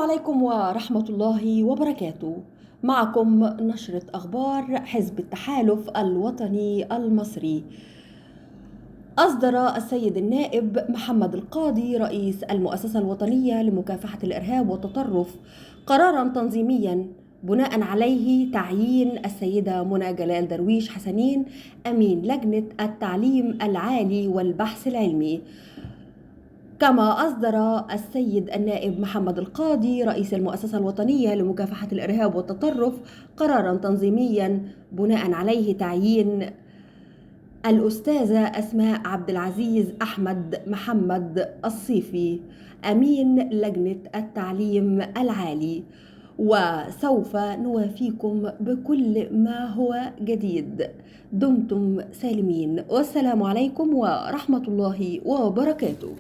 عليكم ورحمة الله وبركاته. معكم نشرة أخبار حزب التحالف الوطني المصري. أصدر السيد النائب محمد القاضي رئيس المؤسسة الوطنية لمكافحة الإرهاب والتطرف قراراً تنظيمياً بناء عليه تعيين السيدة منى جلال درويش حسنين أمين لجنة التعليم العالي والبحث العلمي. كما أصدر السيد النائب محمد القاضي رئيس المؤسسة الوطنية لمكافحة الإرهاب والتطرف قراراً تنظيمياً بناء عليه تعيين الأستاذة أسماء عبد العزيز أحمد محمد الصيفي أمين لجنة التعليم العالي، وسوف نوافيكم بكل ما هو جديد. دمتم سالمين، والسلام عليكم ورحمة الله وبركاته.